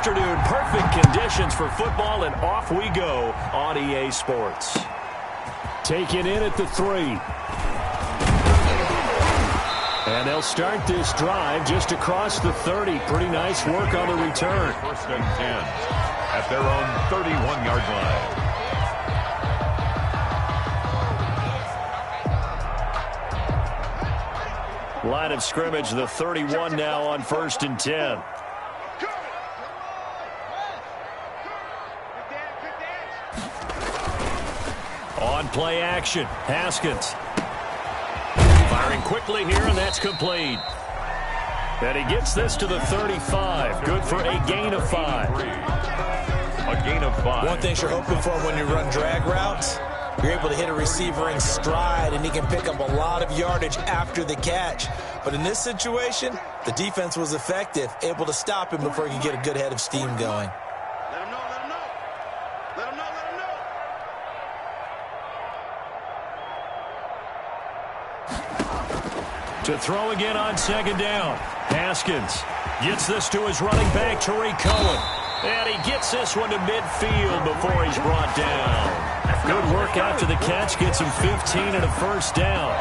afternoon. Perfect conditions for football, and off we go on EA Sports. Taken in at the 3. And they'll start this drive just across the 30. Pretty nice work on the return. First and 10 at their own 31-yard line. Line of scrimmage, the 31 now on 1st and 10. On play action, Haskins. Firing quickly here, and that's complete. And he gets this to the 35. Good for a gain of 5. A gain of 5. One thing you're hoping for when you run drag routes, you're able to hit a receiver in stride, and he can pick up a lot of yardage after the catch. But in this situation, the defense was effective, able to stop him before he could get a good head of steam going. Let him know, let him know. Let him know, let him know. To throw again on 2nd down. Haskins gets this to his running back, Tariq Cohen. And he gets this one to midfield before he's brought down. Good work after the catch. Gets him 15 and a first down.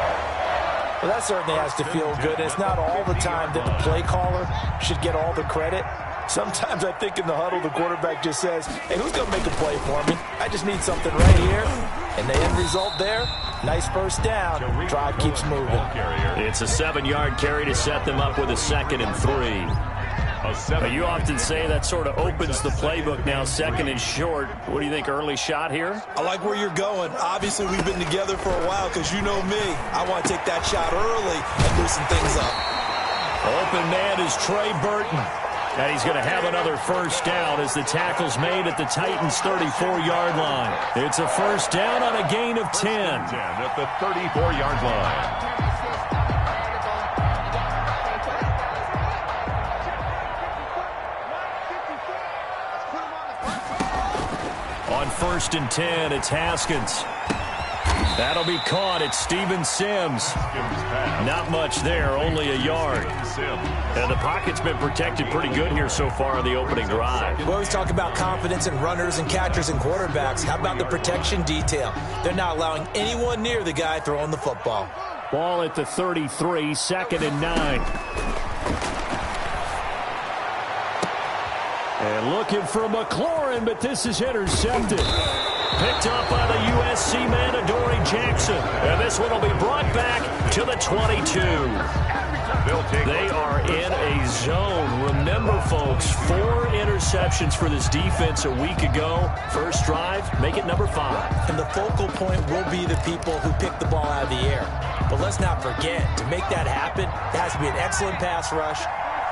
Well, that certainly has to feel good. It's not all the time that the play caller should get all the credit. Sometimes I think in the huddle, the quarterback just says, hey, who's going to make a play for me? I just need something right here. And the end result there, nice first down. Drive keeps moving. It's a 7-yard carry to set them up with a 2nd and 3. You often say that sort of opens the playbook now, 2nd and short. What do you think, early shot here? I like where you're going. Obviously, we've been together for a while because you know me. I want to take that shot early and loosen things up. Open man is Trey Burton. And he's going to have another first down as the tackle's made at the Titans' 34-yard line. It's a first down on a gain of 10. At the 34-yard line. On 1st and 10, it's Haskins. That'll be caught. It's Steven Sims. Not much there, only a yard. And the pocket's been protected pretty good here so far on the opening drive. We always talk about confidence in runners and catchers and quarterbacks. How about the protection detail? They're not allowing anyone near the guy throwing the football. Ball at the 33, 2nd and 9. And looking for McLaurin, but this is intercepted. Picked up by the USC man, Adoree Jackson. And this one will be brought back to the 22. They are in a zone. Remember, folks, 4 interceptions for this defense a week ago. First drive, make it number 5. And the focal point will be the people who pick the ball out of the air. But let's not forget, to make that happen, it has to be an excellent pass rush,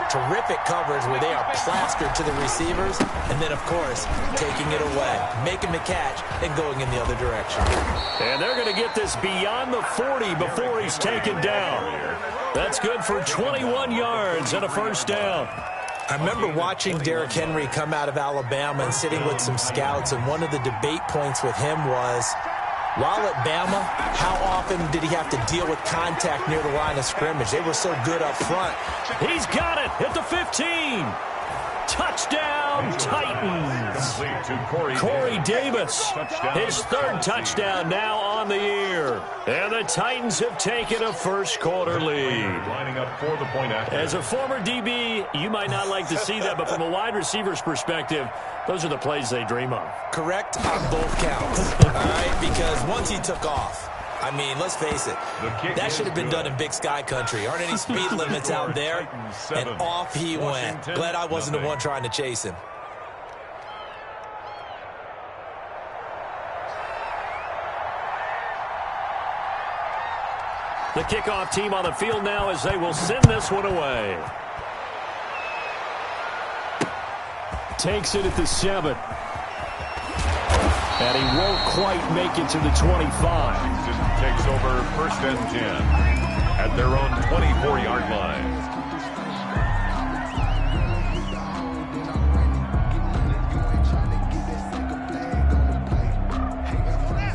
terrific coverage where they are plastered to the receivers, and then, of course, taking it away, making the catch, and going in the other direction. And they're going to get this beyond the 40 before he's taken down. That's good for 21 yards and a first down. I remember watching Derrick Henry come out of Alabama and sitting with some scouts, and one of the debate points with him was, while at Bama, how often did he have to deal with contact near the line of scrimmage? They were so good up front. He's got it at the 15. Touchdown, Titans. Corey Davis, his 3rd touchdown now on the year. And the Titans have taken a first-quarter lead. Lining up for the point after. As a former DB, you might not like to see that, but from a wide receiver's perspective, those are the plays they dream of. Correct on both counts, all right? Because once he took off, I mean, let's face it, that should have been done in Big Sky Country. Aren't any speed limits out there? And off he went. Glad I wasn't the one trying to chase him. The kickoff team on the field now as they will send this one away. Takes it at the 7. And he won't quite make it to the 25. Takes over 1st and 10 at their own 24-yard line.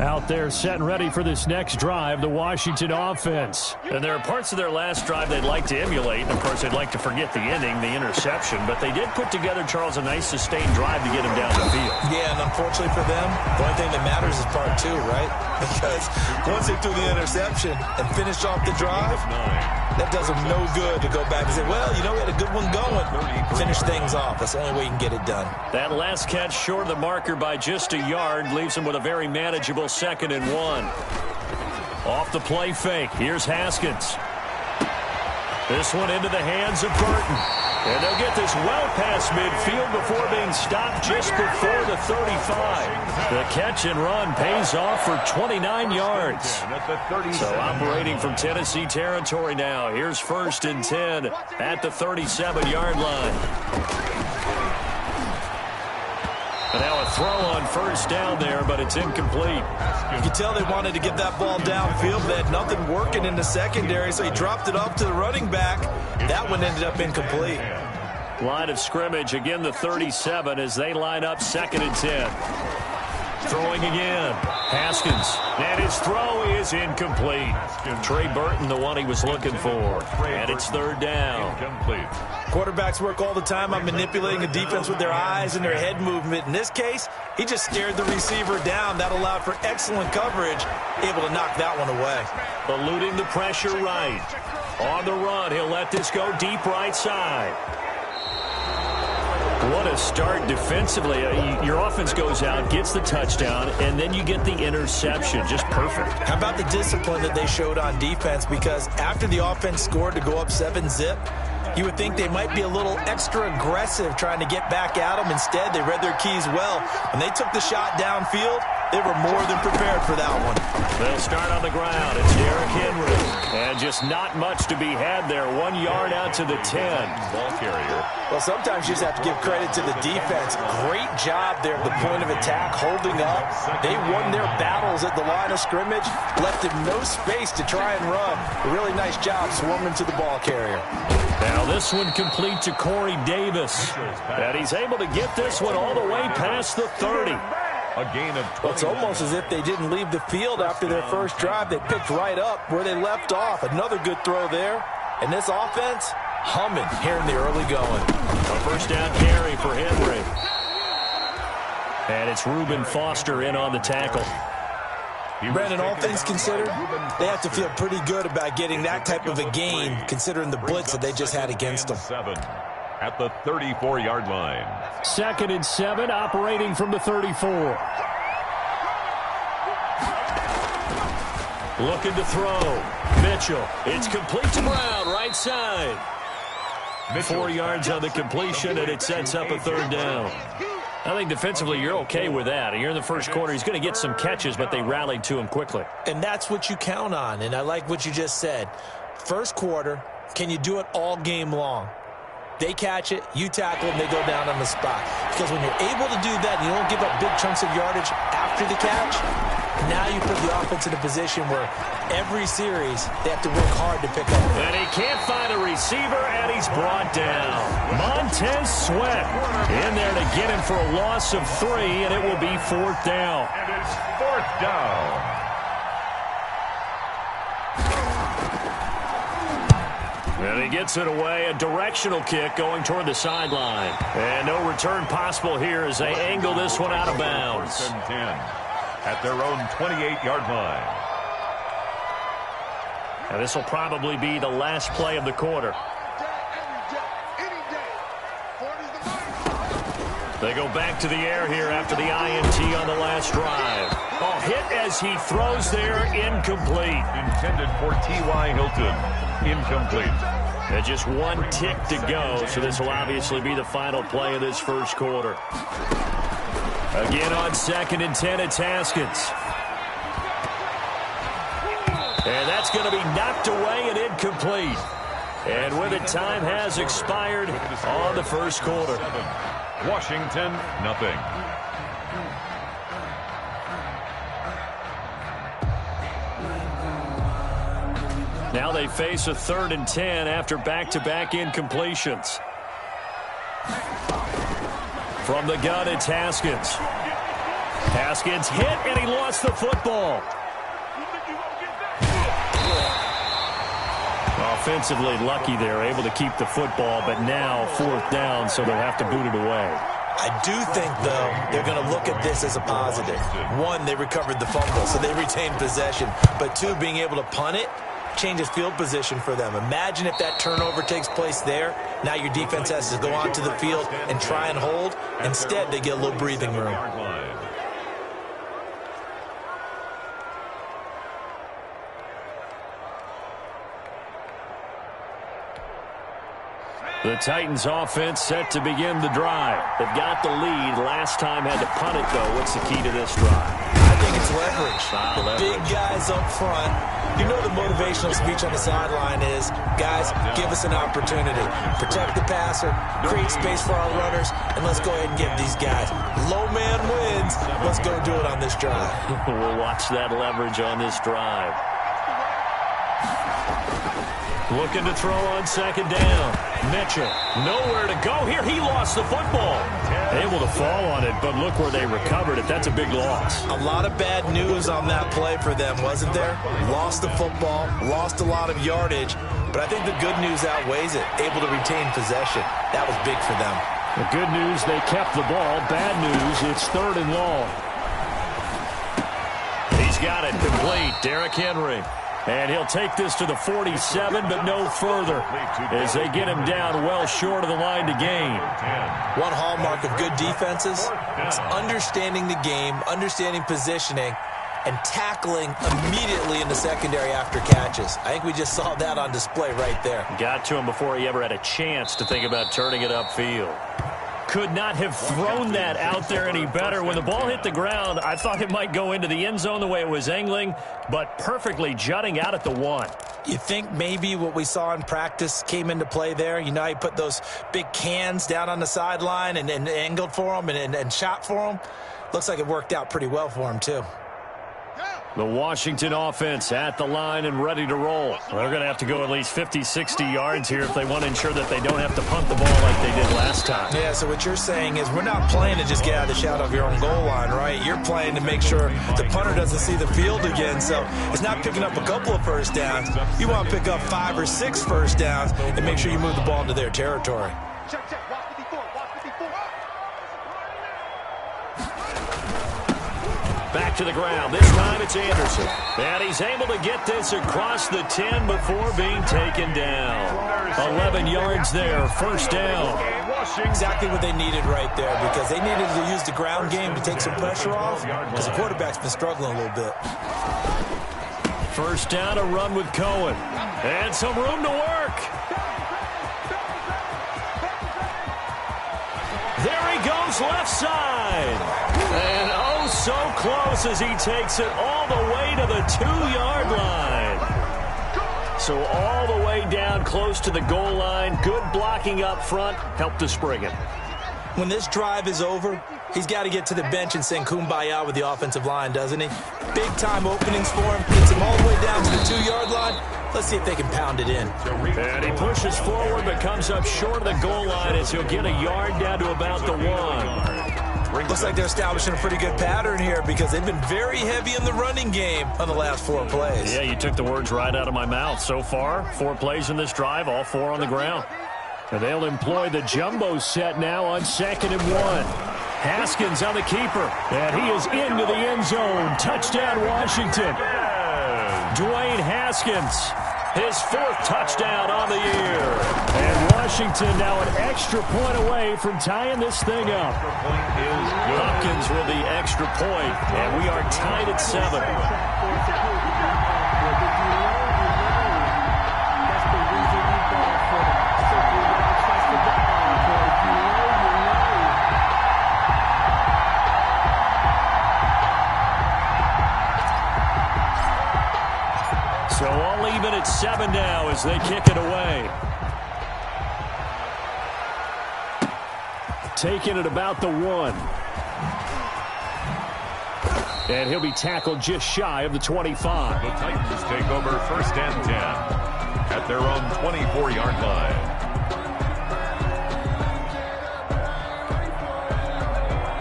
Out there setting ready for this next drive, the Washington offense. And there are parts of their last drive they'd like to emulate. And, of course, they'd like to forget the ending, the interception. But they did put together, Charles, a nice sustained drive to get him down the field. Yeah, and unfortunately for them, the only thing that matters is part two, right? Because once they threw the interception and finished off the drive, that does them no good to go back and say, well, you know, we had a good one going. Finish things off. That's the only way you can get it done. That last catch short of the marker by just a yard leaves him with a very manageable 2nd and 1. Off the play fake. Here's Haskins. This one into the hands of Burton. And they'll get this well past midfield before being stopped just before the 35. The catch and run pays off for 29 yards. So operating from Tennessee territory now. Here's 1st and 10 at the 37-yard line. And now a throw on 1st down there, but it's incomplete. You can tell they wanted to get that ball downfield. They had nothing working in the secondary, so he dropped it off to the running back. That one ended up incomplete. Line of scrimmage, again the 37 as they line up 2nd and 10. Throwing again. Haskins. And his throw is incomplete. Trey Burton, the one he was looking for. And it's 3rd down. Quarterbacks work all the time on manipulating a defense with their eyes and their head movement. In this case, he just stared the receiver down. That allowed for excellent coverage, able to knock that one away. Eluding the pressure right. On the run, he'll let this go deep right side. What a start defensively. Your offense goes out, gets the touchdown, and then you get the interception. Just perfect. How about the discipline that they showed on defense? Because after the offense scored to go up 7-zip, you would think they might be a little extra aggressive trying to get back at them. Instead, they read their keys well. When they took the shot downfield, they were more than prepared for that one. They'll start on the ground. It's Derrick Henry. And just not much to be had there. 1 yard out to the 10. Ball carrier. Well, sometimes you just have to give credit to the defense. Great job there at the point of attack, holding up. They won their battles at the line of scrimmage, left him no space to try and run. A really nice job swarming to the ball carrier. Now this one complete to Corey Davis. And he's able to get this one all the way past the 30. A gain of 20. Well, it's almost as if they didn't leave the field after their first drive. They picked right up where they left off. Another good throw there. And this offense, humming here in the early going. A 1st down carry for Henry. And it's Reuben Foster in on the tackle. Brandon, all things considered, they have to feel pretty good about getting that type of a gain, considering the blitz that they just had against them. 7 at the 34-yard line. 2nd and 7, operating from the 34. Looking to throw. Mitchell. It's complete to Brown, right side. 4 yards on the completion, and it sets up a 3rd down. I think defensively you're okay with that. You're in the first quarter. He's going to get some catches, but they rallied to him quickly. And that's what you count on, and I like what you just said. First quarter, can you do it all game long? They catch it, you tackle them, they go down on the spot. Because when you're able to do that, and you don't give up big chunks of yardage after the catch, now you put the offense in a position where every series they have to work hard to pick up. And he can't find a receiver, and he's brought down. Montez Sweat in there to get him for a loss of 3, and it will be 4th down. And it's 4th down. And he gets it away, a directional kick going toward the sideline. And no return possible here as they angle this one out of bounds. 1st and 10 at their own 28-yard line. And this will probably be the last play of the quarter. They go back to the air here after the INT on the last drive. Oh, hit as he throws there, incomplete. Intended for T.Y. Hilton. Incomplete. And just 1 tick to go, so this will obviously be the final play of this first quarter. Again on 2nd and 10, it's Haskins. And that's going to be knocked away and incomplete. And with it, time has expired on the first quarter. Washington, nothing. Now they face a 3rd and 10 after back-to-back incompletions. From the gun, it's Haskins. Haskins hit, and he lost the football. Offensively lucky there, able to keep the football, but now 4th down, so they'll have to boot it away. I do think, though, they're going to look at this as a positive. One, they recovered the fumble, so they retained possession. But two, being able to punt it changes field position for them. Imagine if that turnover takes place there. Now your defense has to go onto the field and try and hold. Instead, they get a little breathing room. The Titans offense set to begin the drive. They've got the lead. Last time had to punt it, though. What's the key to this drive? I think it's leverage. The big guys up front. You know the motivational speech on the sideline is, guys, give us an opportunity. Protect the passer, create space for our runners, and let's go ahead and give these guys. Low man wins. Let's go do it on this drive. We'll watch that leverage on this drive. Looking to throw on 2nd down. Mitchell, nowhere to go here. He lost the football. Able to fall on it, but look where they recovered it. That's a big loss. A lot of bad news on that play for them, wasn't there? Lost the football, lost a lot of yardage, but I think the good news outweighs it. Able to retain possession. That was big for them. The good news, they kept the ball. Bad news, it's 3rd and long. He's got it complete. Derrick Henry. And he'll take this to the 47, but no further, as they get him down well short of the line to gain. One hallmark of good defenses is understanding the game, understanding positioning, and tackling immediately in the secondary after catches. I think we just saw that on display right there. Got to him before he ever had a chance to think about turning it upfield. Could not have thrown that out there any better. When the ball hit the ground, I thought it might go into the end zone the way it was angling, but perfectly jutting out at the 1. You think maybe what we saw in practice came into play there? You know, he put those big cans down on the sideline and angled for them and shot for them. Looks like it worked out pretty well for him, too. The Washington offense at the line and ready to roll. They're going to have to go at least 50, 60 yards here if they want to ensure that they don't have to punt the ball like they did last time. Yeah, so what you're saying is we're not playing to just get out of the shadow of your own goal line, right? You're playing to make sure the punter doesn't see the field again. So it's not picking up a couple of first downs. You want to pick up 5 or 6 first downs and make sure you move the ball into their territory. Check. Watch the before. Back to the ground. This time it's Anderson. And he's able to get this across the 10 before being taken down. 11 yards there, 1st down. Exactly what they needed right there, because they needed to use the ground game to take some pressure off, because the quarterback's been struggling a little bit. 1st down, a run with Cohen. And some room to work. There he goes, left side. And oh, so close as he takes it all the way to the 2-yard line. So all the way down close to the goal line. Good blocking up front. Helped to spring it. When this drive is over, he's got to get to the bench and sing kumbaya with the offensive line, doesn't he? Big-time openings for him. Gets him all the way down to the 2-yard line. Let's see if they can pound it in. And he pushes forward but comes up short of the goal line as he'll get a yard down to about the 1. Looks like they're establishing a pretty good pattern here because they've been very heavy in the running game on the last 4 plays. Yeah, you took the words right out of my mouth. So far, 4 plays in this drive, all 4 on the ground. And they'll employ the jumbo set now on 2nd and 1. Haskins on the keeper, and he is into the end zone. Touchdown, Washington. Dwayne Haskins, his 4th touchdown on the year. And Washington now an extra point away from tying this thing up. Hopkins with the extra point, and we are tied at 7. So all even at 7 now as they kick it away. Taking it about the 1. And he'll be tackled just shy of the 25. The Titans take over 1st and 10 at their own 24-yard line.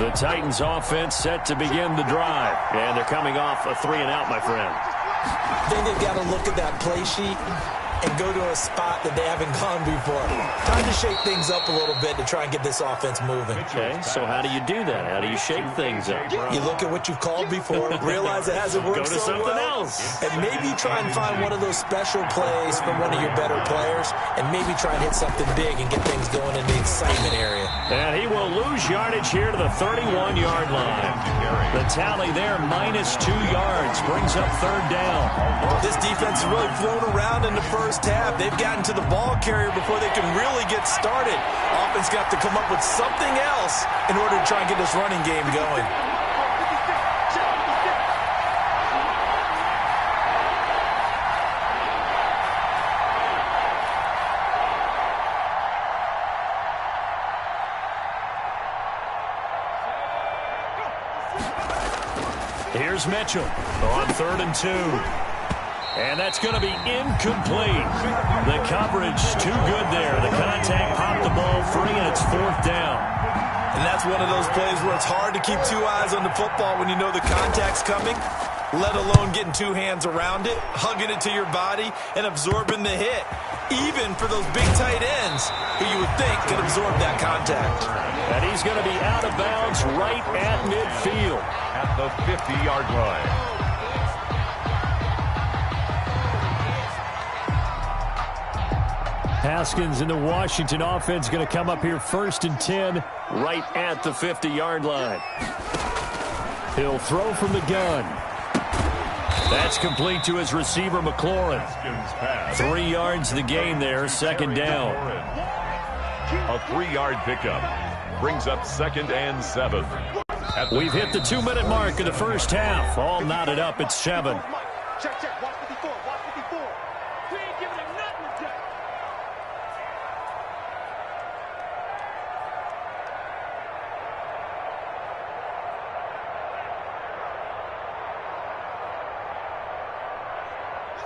The Titans offense set to begin the drive. And they're coming off a 3-and-out, my friend. I think they've got to look at that play sheet and go to a spot that they haven't gone before. Time to shake things up a little bit to try and get this offense moving. Okay, so how do you do that? How do you shake things up? You look at what you've called before, realize it hasn't worked Go to so something well, else. and maybe try and find one of those special plays from one of your better players, and maybe try and hit something big and get things going in the excitement area. And he will lose yardage here to the 31-yard line. The tally there, -2 yards, brings up 3rd down. This defense has really flown around in the first half. They've gotten to the ball carrier before they can really get started. Offense got to come up with something else in order to try and get this running game going. Here's Mitchell on 3rd and 2. And that's going to be incomplete. The coverage too good there. The contact popped the ball free, and it's 4th down. And that's one of those plays where it's hard to keep 2 eyes on the football when you know the contact's coming, let alone getting 2 hands around it, hugging it to your body, and absorbing the hit, even for those big tight ends who you would think could absorb that contact. And he's going to be out of bounds right at midfield. At the 50-yard line. Haskins and the Washington offense going to come up here 1st and 10. Right at the 50-yard line. He'll throw from the gun. That's complete to his receiver, McLaurin. 3 yards the gain there, 2nd down. A 3-yard pickup brings up 2nd and 7. We've hit the 2-minute mark of the first half. All knotted up at 7. Check, check. Watch 54. Watch 54. We ain't giving him nothing today.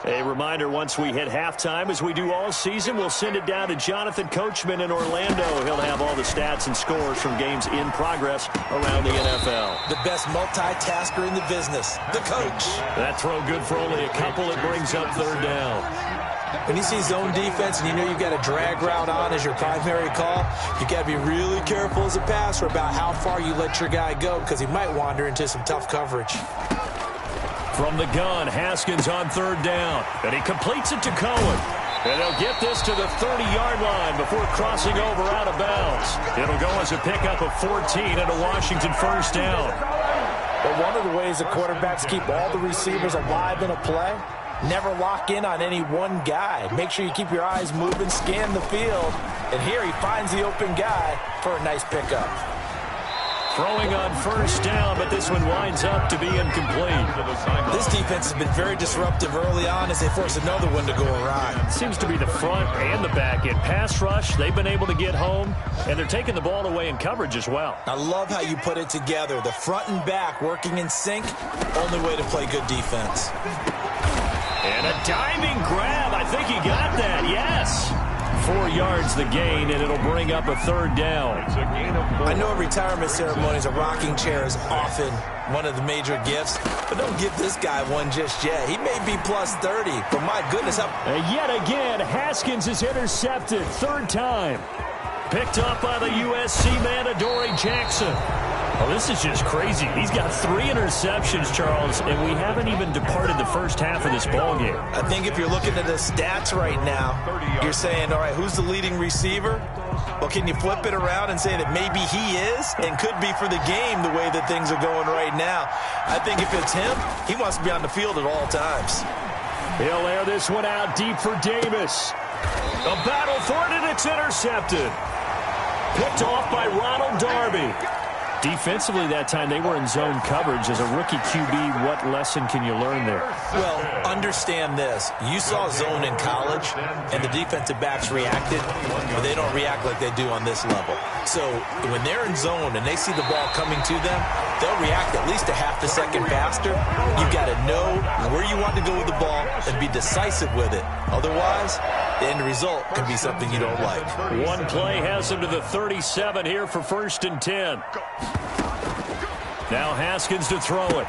A reminder, once we hit halftime, as we do all season, we'll send it down to Jonathan Coachman in Orlando. He'll have all the stats and scores from games in progress around the NFL. The best multitasker in the business, the coach. That throw good for only a couple. It brings up 3rd down. When you see zone defense and you know you've got a drag route on as your primary call, you got to be really careful as a passer about how far you let your guy go because he might wander into some tough coverage. From the gun, Haskins on 3rd down. And he completes it to Cohen. And they'll get this to the 30-yard line before crossing over out of bounds. It'll go as a pickup of 14 and a Washington 1st down. But one of the ways the quarterbacks keep all the receivers alive in a play, never lock in on any one guy. Make sure you keep your eyes moving, scan the field. And here he finds the open guy for a nice pickup. Throwing on 1st down, but this one winds up to be incomplete. This defense has been very disruptive early on as they force another one to go awry. Seems to be the front and the back end. Pass rush, they've been able to get home, and they're taking the ball away in coverage as well. I love how you put it together. The front and back working in sync, only way to play good defense. And a diving grab. I think he got that, yes. 4 yards the gain, and it'll bring up a 3rd down. It's a gain of 4. I know at retirement ceremonies, a rocking chair is often one of the major gifts, but don't give this guy one just yet. He may be plus 30, but my goodness. And yet again, Haskins is intercepted. 3rd time. Picked up by the USC man, Adoree Jackson. Oh, this is just crazy. He's got 3 interceptions, Charles, and we haven't even departed the first half of this ballgame. I think if you're looking at the stats right now, you're saying, all right, who's the leading receiver? Well, can you flip it around and say that maybe he is and could be for the game the way that things are going right now? I think if it's him, he wants to be on the field at all times. He'll air this one out deep for Davis. A battle for it, and it's intercepted. Picked off by Ronald Darby. Defensively that time, they were in zone coverage. As a rookie QB, what lesson can you learn there? Well, understand this. You saw zone in college, and the defensive backs reacted, but they don't react like they do on this level. So when they're in zone and they see the ball coming to them, they'll react at least a half a second faster. You've got to know where you want to go with the ball and be decisive with it. Otherwise, the end result can be something you don't like. One play has him to the 37 here for 1st and 10. Now Haskins to throw it.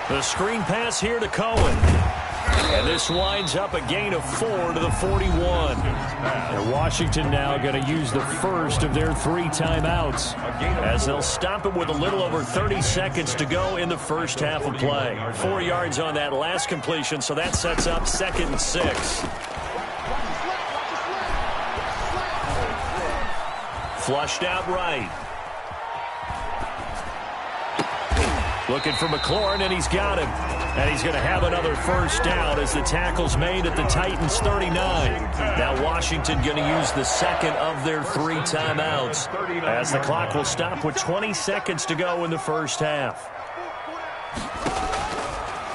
The screen pass here to Cohen. And this winds up a gain of 4 to the 41. And Washington now going to use the first of their 3 timeouts, as they'll stop it with a little over 30 seconds to go in the first half of play. 4 yards on that last completion, so that sets up 2nd and 6. Flushed out right. Looking for McLaurin, and he's got him. And he's going to have another first down as the tackle's made at the Titans' 39. Now Washington going to use the second of their 3 timeouts, as the clock will stop with 20 seconds to go in the first half.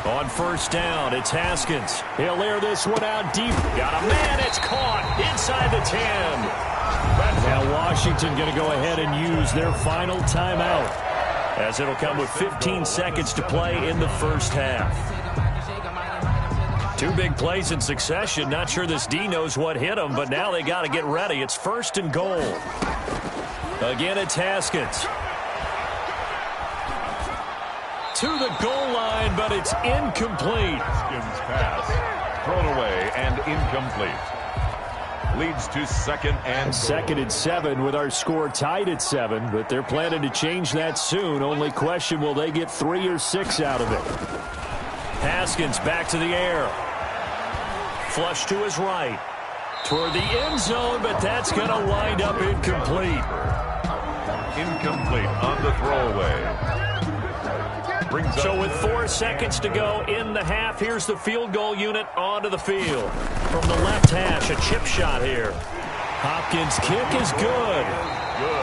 On first down, it's Haskins. He'll air this one out deep. Got a man, it's caught inside the 10. Now Washington going to go ahead and use their final timeout, as it'll come with 15 seconds to play in the first half. 2 big plays in succession. Not sure this D knows what hit him, but now they got to get ready. It's 1st and goal. Again, it's Haskins. To the goal line, but it's incomplete. Haskins pass thrown away and incomplete. Leads to 2nd and 7 with our score tied at 7, but they're planning to change that soon. Only question, will they get 3 or 6 out of it? Haskins back to the air. Flush to his right. Toward the end zone, but that's going to wind up incomplete. Incomplete on the throwaway. So with 4 seconds to go in the half, here's the field goal unit onto the field. From the left hash, a chip shot here. Hopkins' kick is good.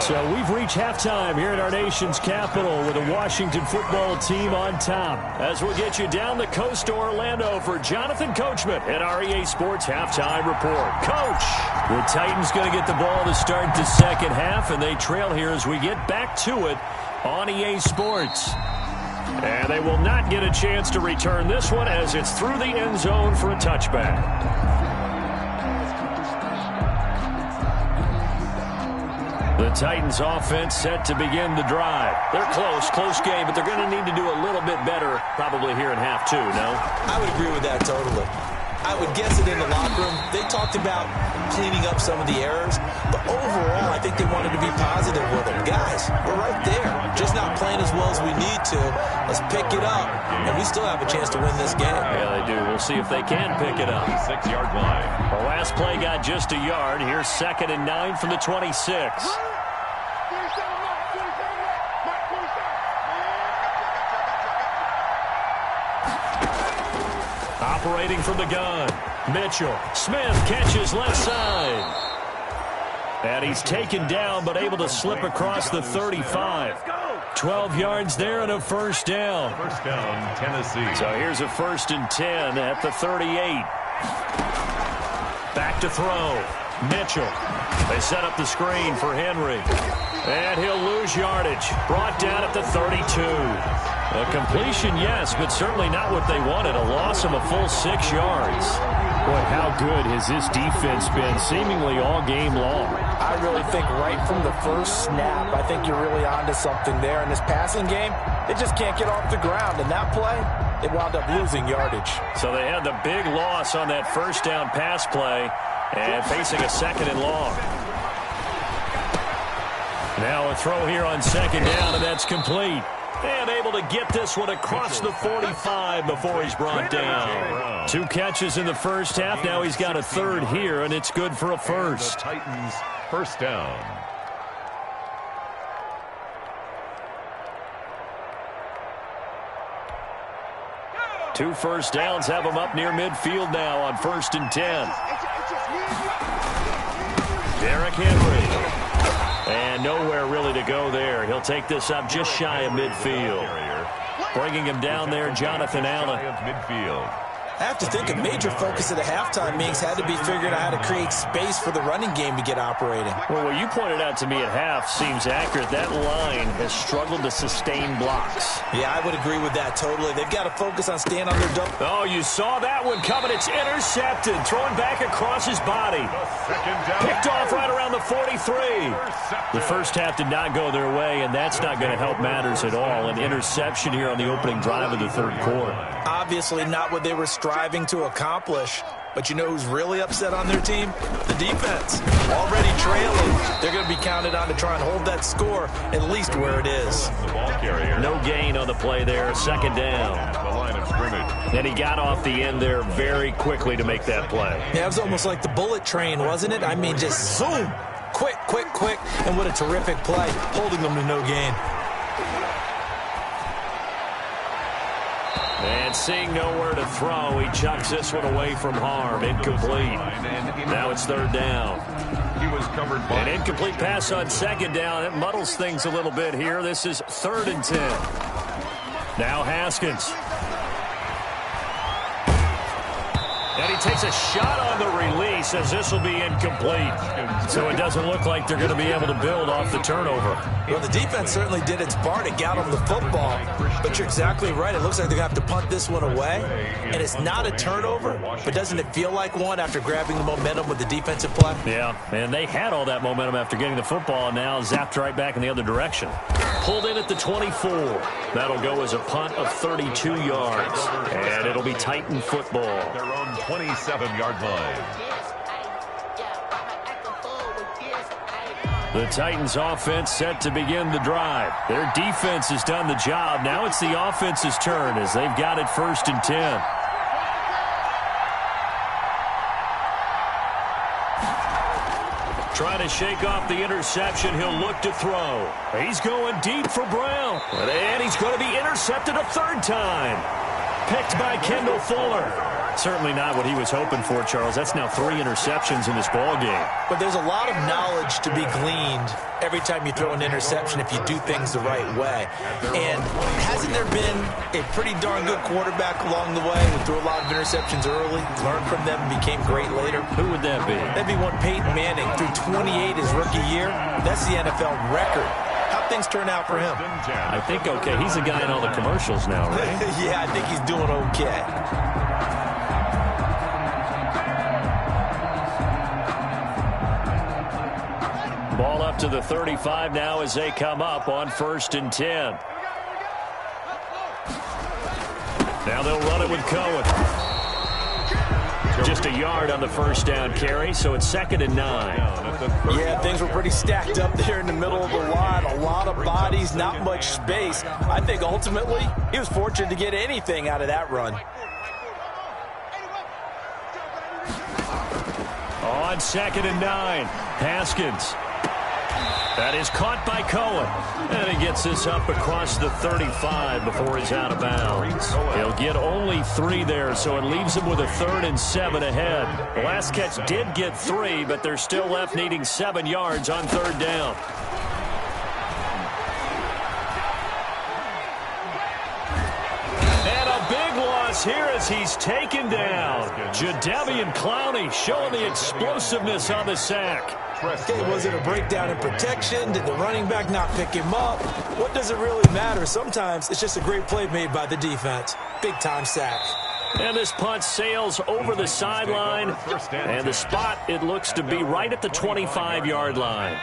So we've reached halftime here at our nation's capital with the Washington football team on top. As we'll get you down the coast to Orlando for Jonathan Coachman at our EA Sports Halftime Report. Coach! The Titans going to get the ball to start the second half, and they trail here as we get back to it on EA Sports. And they will not get a chance to return this one as it's through the end zone for a touchback. The Titans offense set to begin the drive. They're close game, but they're going to need to do a little bit better probably here in half 2, no? I would agree with that totally. I would guess it in the locker room. They talked about cleaning up some of the errors, but overall, I think they wanted to be positive with them. Guys, we're right there. Just not playing as well as we need to. Let's pick it up, and we still have a chance to win this game. Yeah, they do. We'll see if they can pick it up. 6-yard line. The last play got just a yard. Here's 2nd and 9 from the 26. Operating from the gun, Mitchell. Smith catches left side. And he's taken down, but able to slip across the 35. 12 yards there and a first down. First down, Tennessee. So here's a 1st and 10 at the 38. Back to throw. Mitchell. They set up the screen for Henry. And he'll lose yardage. Brought down at the 32. A completion, yes, but certainly not what they wanted. A loss of a full 6 yards. Boy, how good has this defense been seemingly all game long? I really think right from the first snap, I think you're really onto something there. In this passing game, they just can't get off the ground. And that play, they wound up losing yardage. So they had the big loss on that first down pass play and facing a 2nd and long. Now a throw here on 2nd down, and that's complete. And able to get this one across the 45 before he's brought down. 2 catches in the first half. Now he's got a 3rd here, and it's good for a first. The Titans first down. Two first downs have him up near midfield now on 1st and 10. Derrick Henry. And nowhere really to go there. He'll take this up just shy of midfield. Bringing him down there, Jonathan Allen. Midfield. I have to think a major focus of the halftime meetings had to be figuring out how to create space for the running game to get operating. Well, what you pointed out to me at half seems accurate. That line has struggled to sustain blocks. Yeah, I would agree with that totally. They've got to focus on staying on their double. Oh, you saw that one coming. It's intercepted. Throwing back across his body. Picked off right around the 43. The first half did not go their way, and that's not going to help matters at all. An interception here on the opening drive of the third quarter. Obviously not what they were striving to accomplish. But you know who's really upset on their team? The defense. Already trailing. They're going to be counted on to try and hold that score at least where it is. The ball carrier. No gain on the play there. Second down. At the line of scrimmage. And he got off the end there very quickly to make that play. Yeah, it was almost like the bullet train, wasn't it? I mean, just zoom. Quick, quick, quick. And what a terrific play, holding them to no gain. And seeing nowhere to throw, he chucks this one away from harm. Incomplete. Now it's third down. He was covered by An incomplete pass on second down. It muddles things a little bit here. This is 3rd and 10. Now Haskins. And he takes a shot on the release as this will be incomplete. So it doesn't look like they're going to be able to build off the turnover. Well, the defense certainly did its part to get them the football. But you're exactly right. It looks like they're going to have to punt this one away. And it's not a turnover, but doesn't it feel like one after grabbing the momentum with the defensive play? Yeah, and they had all that momentum after getting the football, and now zapped right back in the other direction. Pulled in at the 24. That'll go as a punt of 32 yards. And it'll be Titan football. their own 27-yard line. The Titans offense set to begin the drive. Their defense has done the job. Now it's the offense's turn as they've got it 1st and 10. Trying to shake off the interception. He'll look to throw. He's going deep for Brown. And he's going to be intercepted a 3rd time. Picked by Kendall Fuller. Certainly not what he was hoping for, Charles. That's now 3 interceptions in this ball game. But there's a lot of knowledge to be gleaned every time you throw an interception if you do things the right way. And hasn't there been a pretty darn good quarterback along the way who threw a lot of interceptions early, learned from them, and became great later? Who would that be? That'd be one Peyton Manning. Threw 28 his rookie year. That's the NFL record. How'd things turn out for him? I think okay. He's the guy in all the commercials now, right? Yeah, I think he's doing okay. Ball up to the 35 now as they come up on 1st and 10. Now they'll run it with Cohen. Just a yard on the 1st down carry, so it's 2nd and 9. Yeah, things were pretty stacked up there in the middle of the line. A lot of bodies, not much space. I think ultimately he was fortunate to get anything out of that run. On 2nd and 9, Haskins. That is caught by Cohen. And he gets this up across the 35 before he's out of bounds. He'll get only 3 there, so it leaves him with a 3rd and 7 ahead. The last catch did get 3, but they're still left needing 7 yards on 3rd down. And a big loss here as he's taken down. Jadeveon Clowney showing the explosiveness on the sack. Okay, was it a breakdown in protection? Did the running back not pick him up? What does it really matter? Sometimes it's just a great play made by the defense. Big-time sack. And this punt sails over the sideline. And the spot, it looks to be right at the 25-yard line.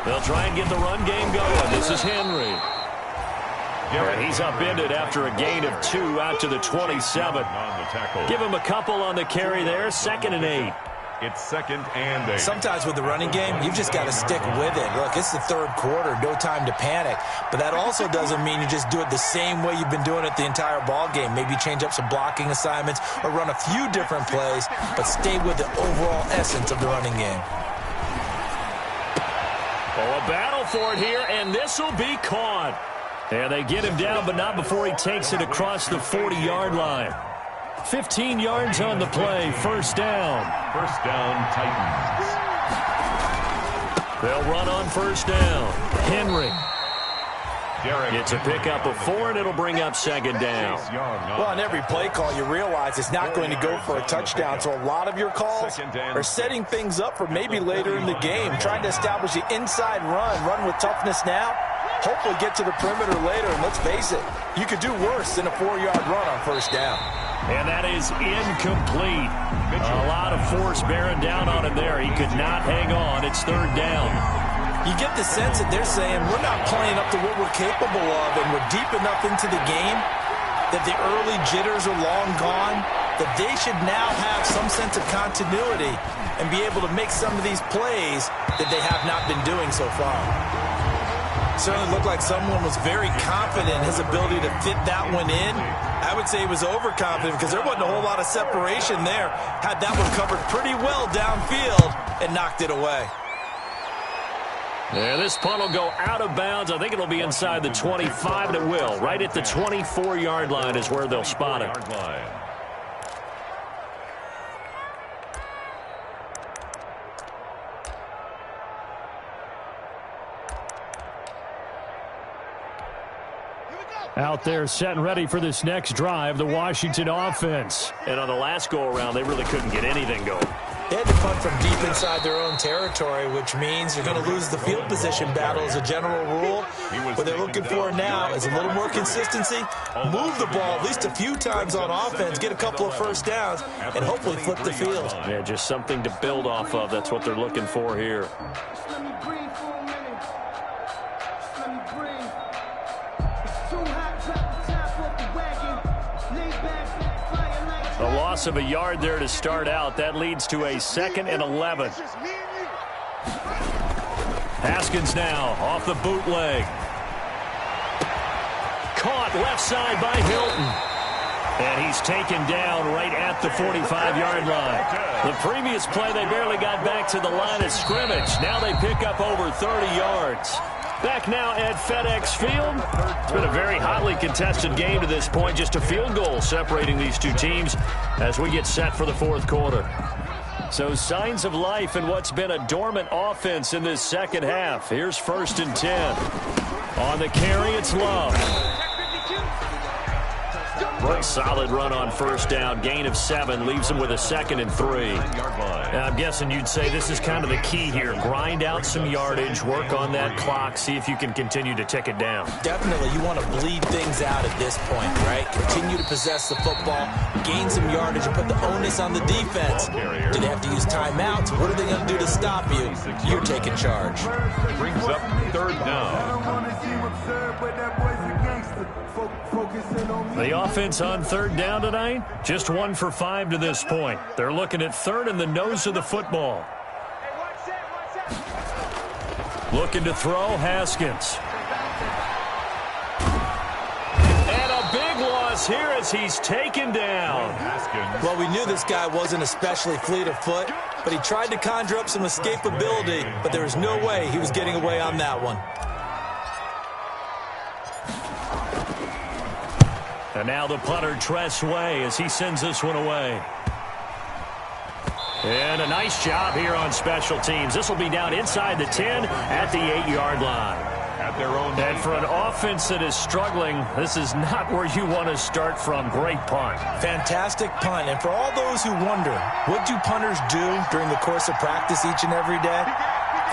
They'll try and get the run game going. This is Henry. And he's upended after a gain of 2 out to the 27. Give him a couple on the carry there. 2nd and 8. It's 2nd and 8. Sometimes with the running game, you've just got to stick with it. Look, it's the 3rd quarter. No time to panic. But that also doesn't mean you just do it the same way you've been doing it the entire ball game. Maybe change up some blocking assignments or run a few different plays, but stay with the overall essence of the running game. Oh, a battle for it here, and this will be caught. And they get him down, but not before he takes it across the 40-yard line. 15 yards on the play, 1st down. 1st down, Titans. They'll run on 1st down. Henry. It's a pickup of 4, and it'll bring up second down. Well, on every play call, you realize it's not going to go for a touchdown, so a lot of your calls are setting things up for maybe later in the game, trying to establish the inside run with toughness now, hopefully get to the perimeter later, and let's face it, you could do worse than a 4-yard run on first down. And that is incomplete. A lot of force bearing down on him there. He could not hang on. It's third down. You get the sense that they're saying we're not playing up to what we're capable of, and we're deep enough into the game that the early jitters are long gone, that they should now have some sense of continuity and be able to make some of these plays that they have not been doing so far. Certainly looked like someone was very confident in his ability to fit that one in. I would say he was overconfident because there wasn't a whole lot of separation there. Had that one covered pretty well downfield and knocked it away. Yeah, this punt will go out of bounds. I think it'll be inside the 25, and it will. Right at the 24-yard line is where they'll spot it. Out there set and ready for this next drive, the Washington offense. And on the last go-around, they really couldn't get anything going. They had to punt from deep inside their own territory, which means you're going to lose the field position battle as a general rule. What they're looking for now is a little more consistency, move the ball at least a few times on offense, get a couple of first downs, and hopefully flip the field. Yeah, just something to build off of. That's what they're looking for here. Let me breathe for a minute. Let me breathe. It's too hot, drop the top off the wagon. Lay back, fire like A loss of a yard there to start out. That leads to a 2nd and 11. Haskins now off the bootleg. Caught left side by Hilton. And he's taken down right at the 45-yard line. The previous play, they barely got back to the line of scrimmage. Now they pick up over 30 yards. Back now at FedEx Field. It's been a very hotly contested game to this point. Just a field goal separating these two teams as we get set for the fourth quarter. So signs of life in what's been a dormant offense in this second half. Here's 1st and 10. On the carry, it's Love. Solid run on first down. Gain of 7 leaves him with a 2nd and 3. I'm guessing you'd say this is kind of the key here. Grind out some yardage, work on that clock, see if you can continue to tick it down. Definitely, you want to bleed things out at this point, right? Continue to possess the football, gain some yardage, and put the onus on the defense. Do they have to use timeouts? What are they going to do to stop you? You're taking charge. Brings up 3rd down. The offense on 3rd down tonight, just 1 for 5 to this point. They're looking at 3rd and the nose of the football. Looking to throw, Haskins. And a big loss here as he's taken down. Well, we knew this guy wasn't especially fleet of foot, but he tried to conjure up some escapability, but there was no way he was getting away on that one. And now the punter, Tress Way, as he sends this one away. And a nice job here on special teams. This will be down inside the 10 at the 8-yard line. At their own. And for an offense that is struggling, this is not where you want to start from. Great punt. Fantastic punt. And for all those who wonder, what do punters do during the course of practice each and every day?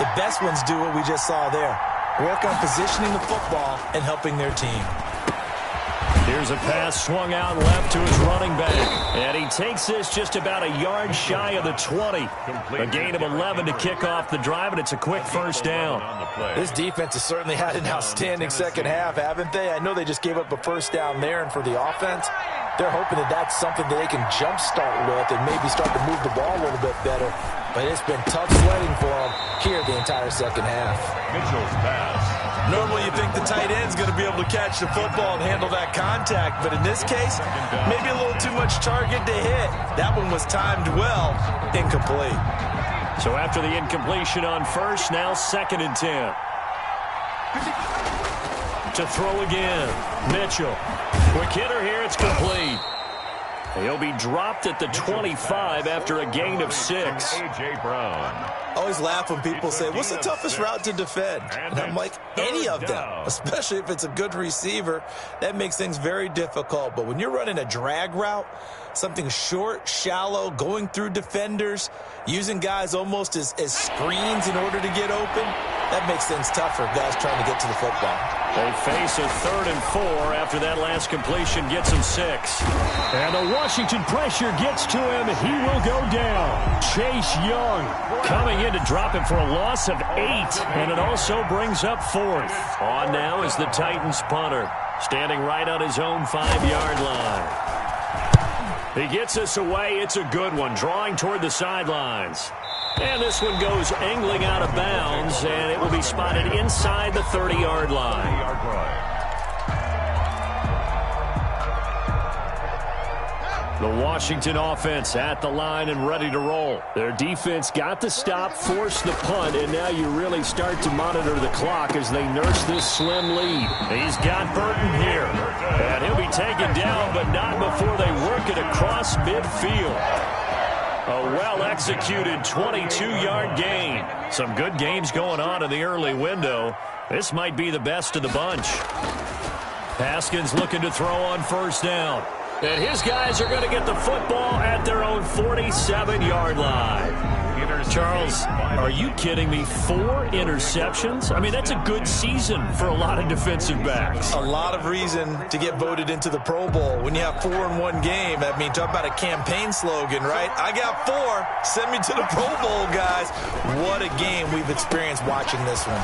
The best ones do what we just saw there. Work on positioning the football and helping their team. Here's a pass swung out left to his running back. And he takes this just about a yard shy of the 20. A gain of 11 to kick off the drive, and it's a quick first down. This defense has certainly had an outstanding second half, haven't they? I know they just gave up a first down there, and for the offense, they're hoping that that's something that they can jumpstart with and maybe start to move the ball a little bit better. But it's been tough sledding for them here the entire second half. Mitchell's pass. Normally you think the tight end's going to be able to catch the football and handle that contact, but in this case, maybe a little too much target to hit. That one was timed well, incomplete. So after the incompletion on first, now 2nd and 10. To throw again, Mitchell. Quick hitter here, it's complete. He'll be dropped at the 25 after a gain of 6. A.J. Brown. I always laugh when people say, what's the toughest route to defend? And I'm like, any of them, especially if it's a good receiver. That makes things very difficult. But when you're running a drag route, something short, shallow, going through defenders, using guys almost as screens in order to get open, that makes things tougher, guys trying to get to the football. They face a 3rd and 4 after that last completion gets him 6. And the Washington pressure gets to him. He will go down. Chase Young coming in to drop him for a loss of 8. And it also brings up 4th. On now is the Titans punter, standing right on his own 5-yard line. He gets us away. It's a good one, drawing toward the sidelines. And this one goes angling out of bounds, and it will be spotted inside the 30-yard line. The Washington offense at the line and ready to roll. Their defense got the stop, forced the punt, and now you really start to monitor the clock as they nurse this slim lead. He's got Burton here, and he'll be taken down, but not before they work it across midfield. A well-executed 22-yard gain. Some good games going on in the early window. This might be the best of the bunch. Haskins looking to throw on 1st down. And his guys are going to get the football at their own 47-yard line. Charles, are you kidding me? 4 interceptions? I mean, that's a good season for a lot of defensive backs. A lot of reason to get voted into the Pro Bowl. When you have 4 in one game, I mean, talk about a campaign slogan, right? I got 4. Send me to the Pro Bowl, guys. What a game we've experienced watching this one.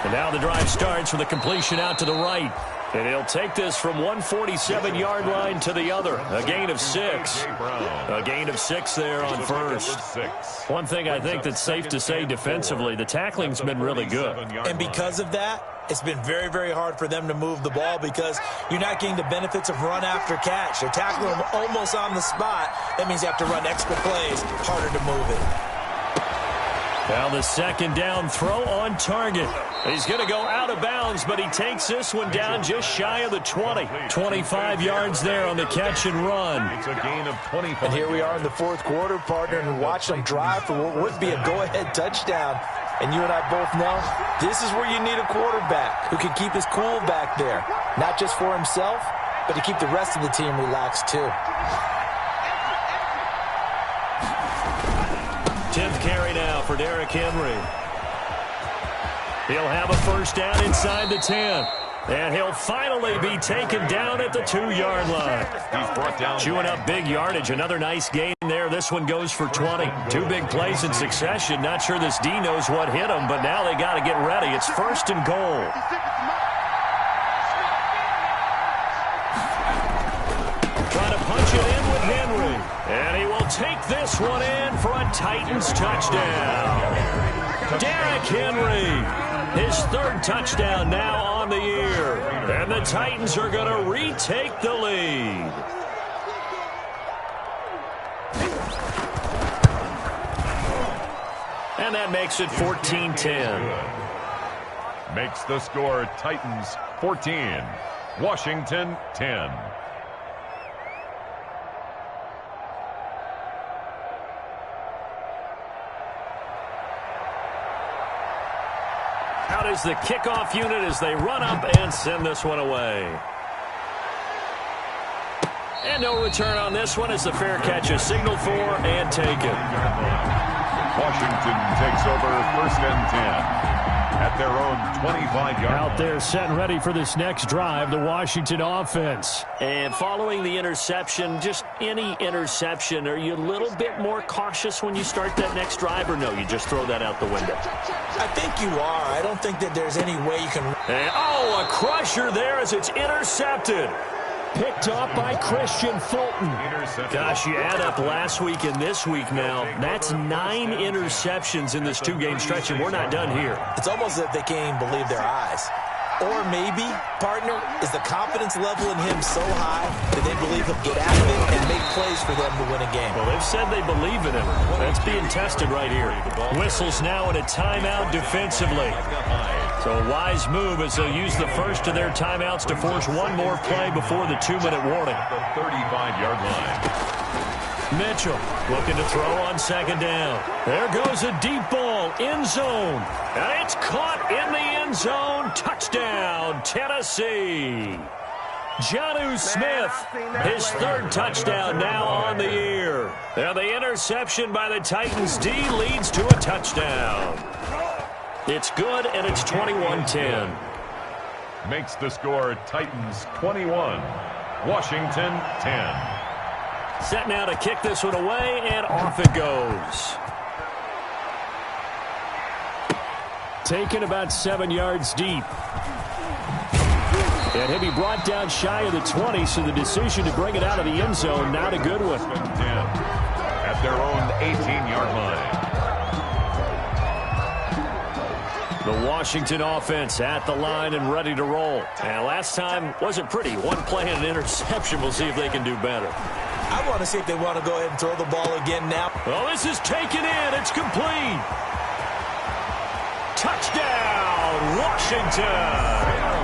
And now the drive starts with a completion out to the right. And he'll take this from 147-yard line to the other. A gain of 6. A gain of 6 there on 1st. One thing I think that's safe to say defensively, the tackling's been really good. And because of that, it's been very, very hard for them to move the ball because you're not getting the benefits of run after catch. They're tackling them almost on the spot. That means you have to run extra plays, harder to move it. Now the 2nd down throw on target. He's going to go out of bounds, but he takes this one down just shy of the 20. 25 yards there on the catch and run. It's a gain of 25. And here we are in the 4th quarter, partner, and watch them drive for what would be a go-ahead touchdown. And you and I both know this is where you need a quarterback who can keep his cool back there. Not just for himself, but to keep the rest of the team relaxed too. 10th carry now for Derrick Henry. He'll have a 1st down inside the 10. And he'll finally be taken down at the 2-yard line. He's brought down. Chewing up big yardage. Another nice gain there. This one goes for 20. 2 big plays in succession. Not sure this D knows what hit him, but now they got to get ready. It's 1st and goal. Trying to punch it in with Henry. And he will take this one in for a Titans touchdown. Derrick Henry, his 3rd touchdown now on the year. And the Titans are going to retake the lead. And that makes it 14-10. Makes the score Titans 14, Washington 10. Out is the kickoff unit as they run up and send this one away. And no return on this one as the fair catch is signaled for and taken. Washington takes over 1st and 10 at their own 25-yard line. out there set and ready for this next drive, the Washington offense. And following the interception, just any interception, are you a little bit more cautious when you start that next drive, or no, you just throw that out the window? I think you are. I don't think that there's any way you can... And, oh, a crusher there as it's intercepted. Picked up by Christian Fulton. Gosh, you add up last week and this week now, that's 9 interceptions in this two-game stretch, and we're not done here. It's almost as if they can't even believe their eyes. Or maybe, partner, is the confidence level in him so high that they believe he'll get out of it and make plays for them to win a game. Well, they've said they believe in him. That's being tested right here. Whistles now in a timeout defensively. So a wise move as they'll use the first of their timeouts to force one more play before the 2-minute warning. The 35-yard line. Mitchell looking to throw on second down. There goes a deep ball, end zone. And it's caught in the end zone. Touchdown, Tennessee. Jonnu Smith, his third touchdown now on the year. And the interception by the Titans D leads to a touchdown. It's good, and it's 21-10. Makes the score Titans 21, Washington 10. Set now to kick this one away, and off it goes. Taken about 7 yards deep. And he'll be brought down shy of the 20, so the decision to bring it out of the end zone, not a good one. 10 at their own 18-yard line. The Washington offense at the line and ready to roll. And last time wasn't pretty. One play and an interception. We'll see if they can do better. I want to see if they want to go ahead and throw the ball again now. Well, this is taken in. It's complete. Touchdown, Washington.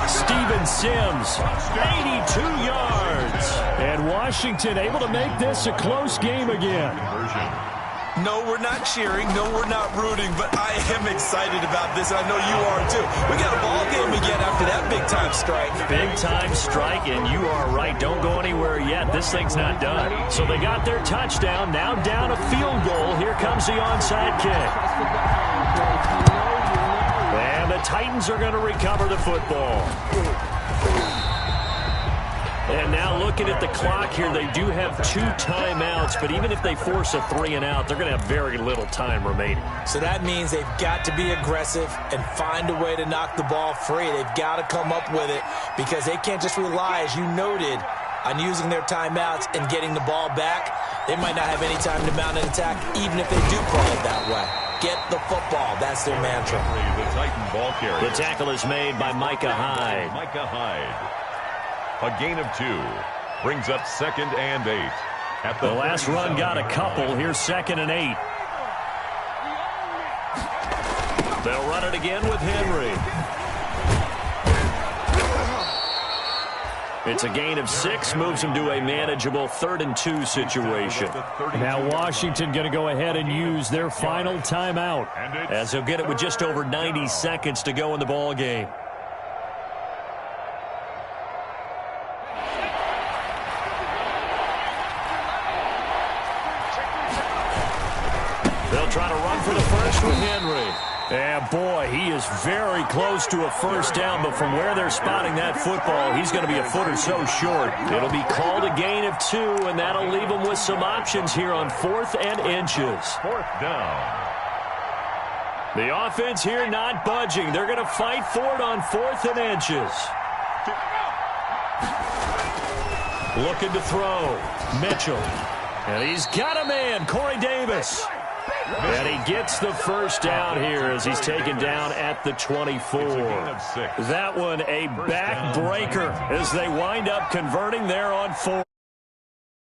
Steven Sims, 82 yards. And Washington able to make this a close game again. No, we're not cheering. No, we're not rooting. But I am excited about this, and I know you are too. We got a ball game again after that big-time strike. Big-time strike, and you are right. Don't go anywhere yet. This thing's not done. So they got their touchdown. Now down a field goal. Here comes the onside kick. And the Titans are going to recover the football. And now looking at the clock here, they do have 2 timeouts, but even if they force a 3-and-out, they're going to have very little time remaining. So that means they've got to be aggressive and find a way to knock the ball free. They've got to come up with it because they can't just rely, as you noted, on using their timeouts and getting the ball back. They might not have any time to mount an attack, even if they do call it that way. Get the football. That's their mantra. The Titan ball carrier. The tackle is made by Micah Hyde. Micah Hyde. A gain of 2 brings up 2nd and 8. At the last run got a couple. Here's 2nd and 8. They'll run it again with Henry. It's a gain of 6, moves them to a manageable 3rd and 2 situation. Now Washington going to go ahead and use their final timeout, as they'll get it with just over 90 seconds to go in the ball game. They'll try to run for the first with Henry. And boy, he is very close to a first down, but from where they're spotting that football, he's going to be a foot or so short. It'll be called a gain of 2, and that'll leave them with some options here on 4th and inches. 4th down. The offense here not budging. They're going to fight for it on 4th and inches. Looking to throw. Mitchell. And he's got a man, Corey Davis. And he gets the first down here as he's taken down at the 24. That one a backbreaker as they wind up converting there on 4.